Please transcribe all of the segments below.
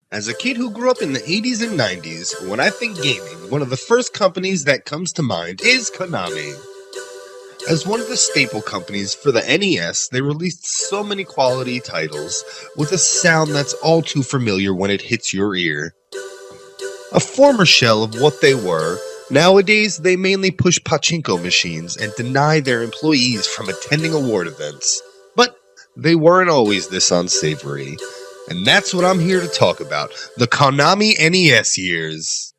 As a kid who grew up in the 80s and 90s, when I think gaming, one of the first companies that comes to mind is Konami. As one of the staple companies for the NES, they released so many quality titles with a sound that's all too familiar when it hits your ear. A former shell of what they were, nowadays they mainly push pachinko machines and deny their employees from attending award events. But they weren't always this unsavory. And that's what I'm here to talk about, the Konami NES years.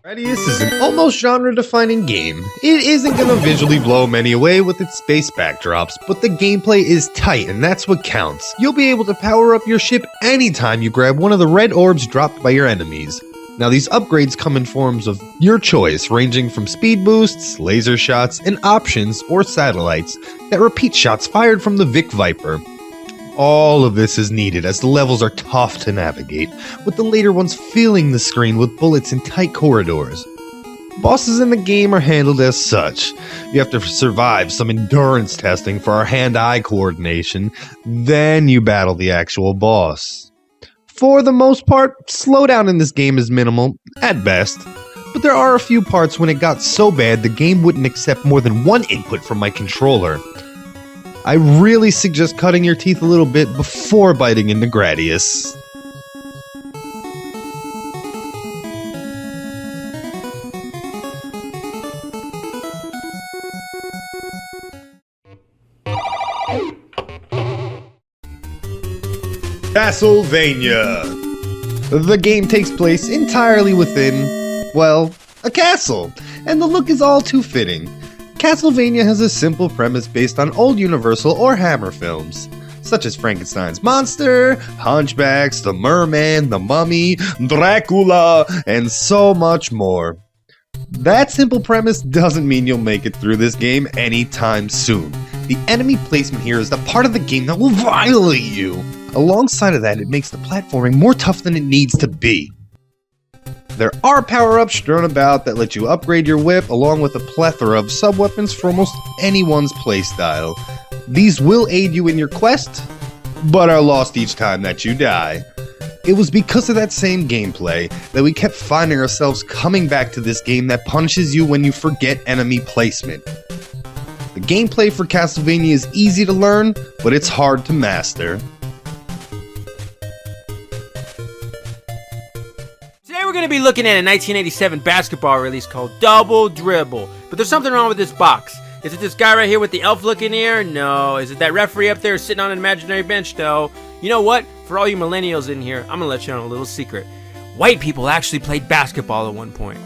Gradius is an almost genre-defining game. It isn't gonna visually blow many away with its space backdrops, but the gameplay is tight and that's what counts. You'll be able to power up your ship anytime you grab one of the red orbs dropped by your enemies. Now these upgrades come in forms of your choice, ranging from speed boosts, laser shots, and options or satellites that repeat shots fired from the Vic Viper. All of this is needed as the levels are tough to navigate, with the later ones filling the screen with bullets in tight corridors. Bosses in the game are handled as such. You have to survive some endurance testing for our hand-eye coordination, then you battle the actual boss. For the most part, slowdown in this game is minimal, at best, but there are a few parts when it got so bad the game wouldn't accept more than one input from my controller. I really suggest cutting your teeth a little bit before biting into Gradius. Castlevania! The game takes place entirely within, well, a castle, and the look is all too fitting. Castlevania has a simple premise based on old Universal or Hammer films, such as Frankenstein's Monster, Hunchbacks, The Merman, The Mummy, Dracula, and so much more. That simple premise doesn't mean you'll make it through this game anytime soon. The enemy placement here is the part of the game that will violate you. Alongside of that, it makes the platforming more tough than it needs to be. There are power-ups strewn about that let you upgrade your whip, along with a plethora of sub-weapons for almost anyone's playstyle. These will aid you in your quest, but are lost each time that you die. It was because of that same gameplay that we kept finding ourselves coming back to this game that punishes you when you forget enemy placement. The gameplay for Castlevania is easy to learn, but it's hard to master. We're going to be looking at a 1987 basketball release called Double Dribble. But there's something wrong with this box. Is it this guy right here with the elf looking ear? No. Is it that referee up there sitting on an imaginary bench? No. You know what? For all you millennials in here, I'm going to let you know a little secret. White people actually played basketball at one point.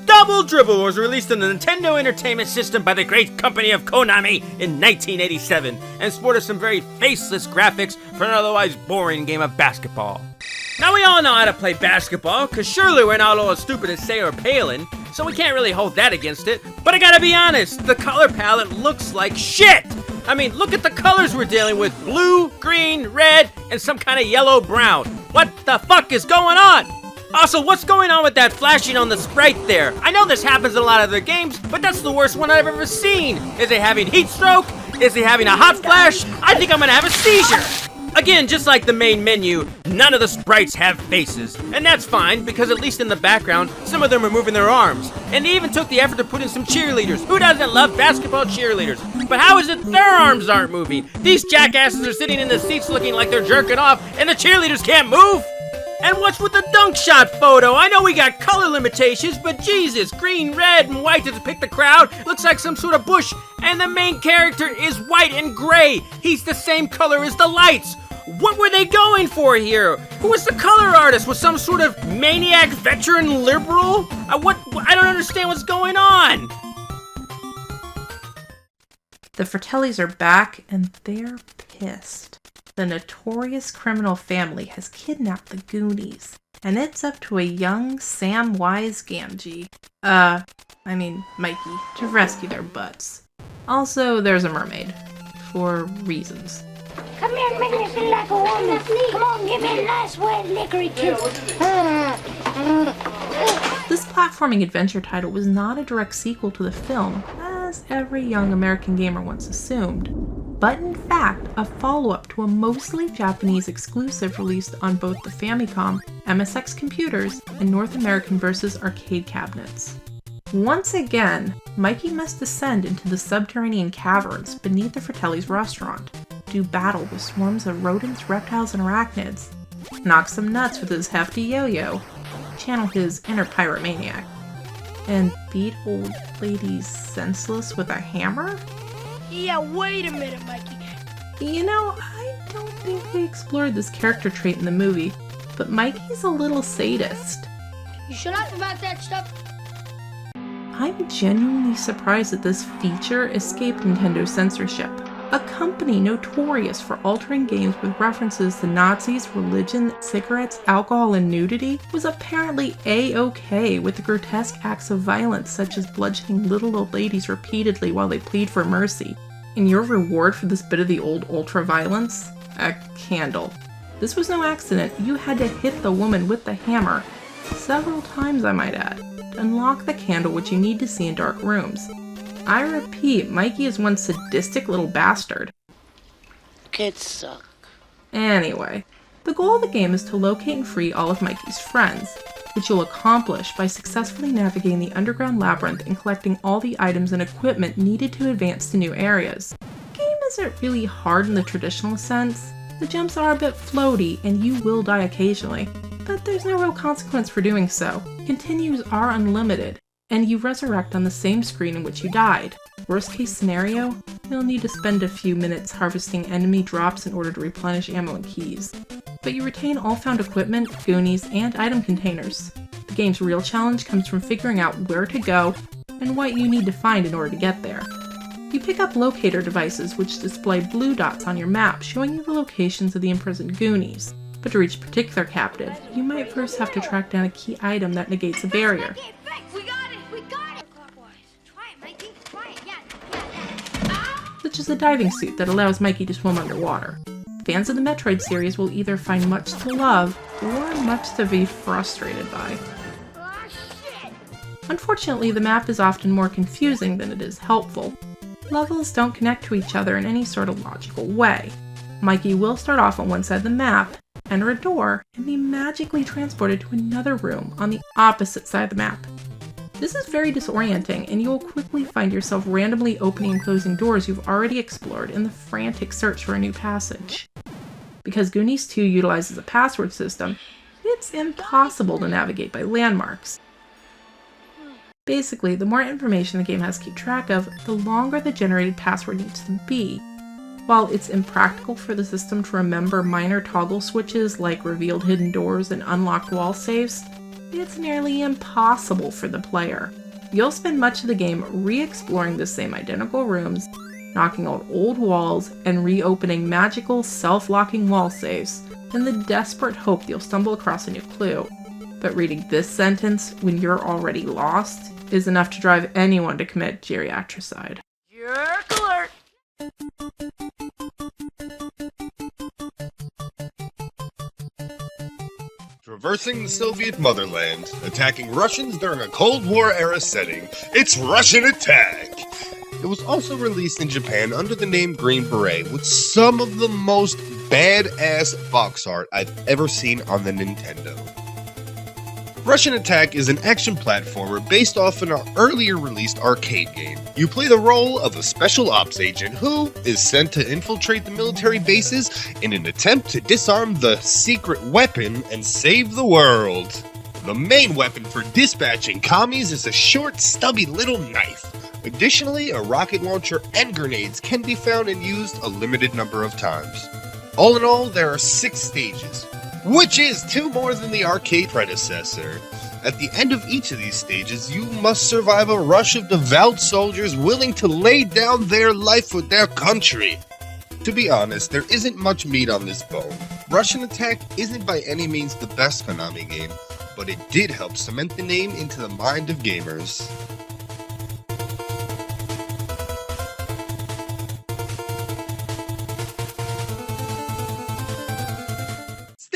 Double Dribble was released on the Nintendo Entertainment System by the great company of Konami in 1987 and sported some very faceless graphics for an otherwise boring game of basketball. Now we all know how to play basketball, cause surely we're not all as stupid as Sarah Palin, so we can't really hold that against it. But I gotta be honest, the color palette looks like shit! I mean, look at the colors we're dealing with: blue, green, red, and some kind of yellow-brown. What the fuck is going on? Also, what's going on with that flashing on the sprite there? I know this happens in a lot of other games, but that's the worst one I've ever seen. Is it having heat stroke? Is he having a hot flash? I think I'm gonna have a seizure. Again, just like the main menu, none of the sprites have faces. And that's fine, because at least in the background, some of them are moving their arms. And they even took the effort to put in some cheerleaders. Who doesn't love basketball cheerleaders? But how is it their arms aren't moving? These jackasses are sitting in the seats looking like they're jerking off, and the cheerleaders can't move? And what's with the dunk shot photo? I know we got color limitations, but Jesus, green, red, and white to depict the crowd looks like some sort of bush, and the main character is white and gray. He's the same color as the lights. What were they going for here? Who was the color artist? Was some sort of maniac veteran liberal? I don't understand what's going on. The Fratellis are back, and they're pissed. The notorious criminal family has kidnapped the Goonies, and it's up to a young Samwise Gamgee, Mikey, to rescue their butts. Also, there's a mermaid. For reasons. Come here and make me feel like a woman. Come on, give me a nice wet licorice kiss. This platforming adventure title was not a direct sequel to the film, as every young American gamer once assumed, but in fact a follow-up to a mostly Japanese exclusive released on both the Famicom, MSX computers, and North American Versus arcade cabinets. Once again, Mikey must descend into the subterranean caverns beneath the Fratelli's restaurant, do battle with swarms of rodents, reptiles, and arachnids, knock some nuts with his hefty yo-yo, channel his inner pirate maniac, and beat old ladies senseless with a hammer? Yeah, wait a minute, Mikey. You know, I don't think they explored this character trait in the movie, but Mikey's a little sadist. You shut up about that stuff. I'm genuinely surprised that this feature escaped Nintendo censorship. A company notorious for altering games with references to Nazis, religion, cigarettes, alcohol, and nudity was apparently A-okay with the grotesque acts of violence such as bludgeoning little old ladies repeatedly while they plead for mercy. And your reward for this bit of the old ultra-violence? A candle. This was no accident. You had to hit the woman with the hammer, several times I might add, to unlock the candle which you need to see in dark rooms. I repeat, Mikey is one sadistic little bastard. Kids suck. Anyway, the goal of the game is to locate and free all of Mikey's friends, which you'll accomplish by successfully navigating the underground labyrinth and collecting all the items and equipment needed to advance to new areas. The game isn't really hard in the traditional sense. The jumps are a bit floaty and you will die occasionally, but there's no real consequence for doing so. Continues are unlimited, and you resurrect on the same screen in which you died. Worst case scenario, you'll need to spend a few minutes harvesting enemy drops in order to replenish ammo and keys. But you retain all found equipment, Goonies, and item containers. The game's real challenge comes from figuring out where to go and what you need to find in order to get there. You pick up locator devices which display blue dots on your map showing you the locations of the imprisoned Goonies. But to reach a particular captive, you might first have to track down a key item that negates a barrier. We got it! We got it! Clockwise. Try it, Mikey. Try it. Yeah. Such as a diving suit that allows Mikey to swim underwater. Fans of the Metroid series will either find much to love or much to be frustrated by. Oh, shit! Unfortunately, the map is often more confusing than it is helpful. Levels don't connect to each other in any sort of logical way. Mikey will start off on one side of the map, enter a door, and be magically transported to another room on the opposite side of the map. This is very disorienting, and you will quickly find yourself randomly opening and closing doors you've already explored in the frantic search for a new passage. Because Goonies 2 utilizes a password system, it's impossible to navigate by landmarks. Basically, the more information the game has to keep track of, the longer the generated password needs to be. While it's impractical for the system to remember minor toggle switches like revealed hidden doors and unlocked wall safes, it's nearly impossible for the player. You'll spend much of the game re-exploring the same identical rooms, knocking out old walls, and reopening magical self-locking wall safes in the desperate hope you'll stumble across a new clue. But reading this sentence when you're already lost is enough to drive anyone to commit geriatricide. Jerk alert! Traversing the Soviet motherland, attacking Russians during a Cold War-era setting, it's Russian Attack! It was also released in Japan under the name Green Beret, with some of the most badass box art I've ever seen on the Nintendo. Russian Attack is an action platformer based off an earlier released arcade game. You play the role of a special ops agent who is sent to infiltrate the military bases in an attempt to disarm the secret weapon and save the world. The main weapon for dispatching commies is a short, stubby little knife. Additionally, a rocket launcher and grenades can be found and used a limited number of times. All in all, there are 6 stages, which is 2 more than the arcade predecessor. At the end of each of these stages, you must survive a rush of devout soldiers willing to lay down their life for their country. To be honest, there isn't much meat on this bone. Russian Attack isn't by any means the best Konami game, but it did help cement the name into the mind of gamers.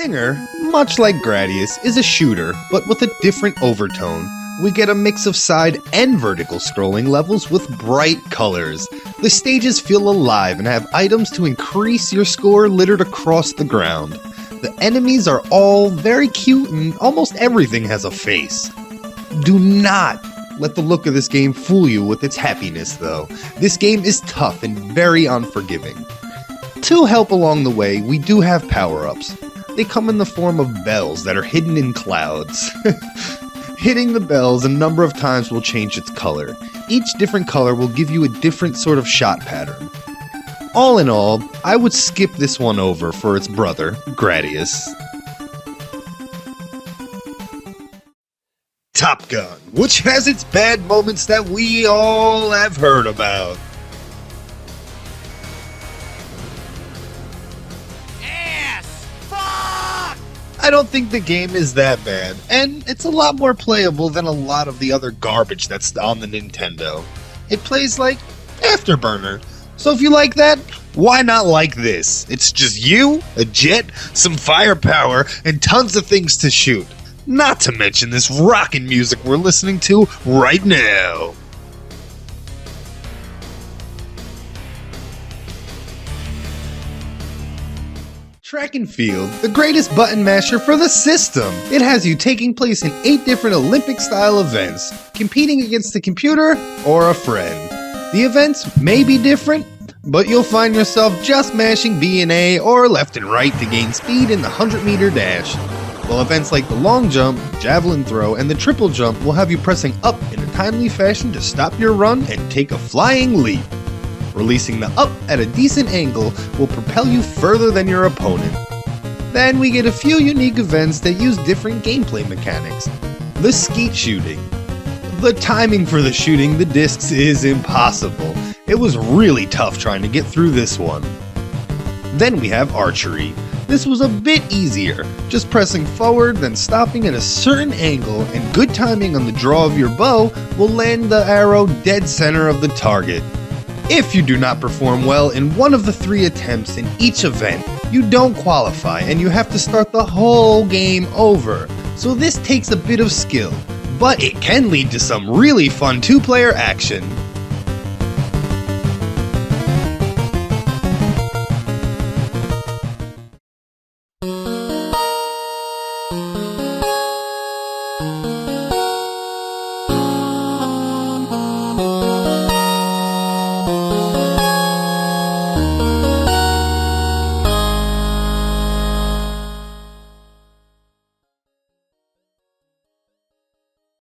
Stinger, much like Gradius, is a shooter, but with a different overtone. We get a mix of side and vertical scrolling levels with bright colors. The stages feel alive and have items to increase your score littered across the ground. The enemies are all very cute and almost everything has a face. Do not let the look of this game fool you with its happiness though. This game is tough and very unforgiving. To help along the way, we do have power-ups. They come in the form of bells that are hidden in clouds. Hitting the bells a number of times will change its color. Each different color will give you a different sort of shot pattern. All in all, I would skip this one over for its brother, Gradius. Top Gun, which has its bad moments that we all have heard about. I don't think the game is that bad, and it's a lot more playable than a lot of the other garbage that's on the Nintendo. It plays like Afterburner, so if you like that, why not like this? It's just you, a jet, some firepower, and tons of things to shoot. Not to mention this rockin' music we're listening to right now. Track and Field, the greatest button masher for the system. It has you taking place in 8 different Olympic-style events, competing against a computer or a friend. The events may be different, but you'll find yourself just mashing B and A or left and right to gain speed in the 100-meter dash. While events like the long jump, javelin throw, and the triple jump will have you pressing up in a timely fashion to stop your run and take a flying leap. Releasing the up at a decent angle will propel you further than your opponent. Then we get a few unique events that use different gameplay mechanics. The skeet shooting. The timing for the shooting the discs is impossible. It was really tough trying to get through this one. Then we have archery. This was a bit easier, just pressing forward then stopping at a certain angle and good timing on the draw of your bow will land the arrow dead center of the target. If you do not perform well in one of the 3 attempts in each event, you don't qualify and you have to start the whole game over. So this takes a bit of skill, but it can lead to some really fun 2-player action.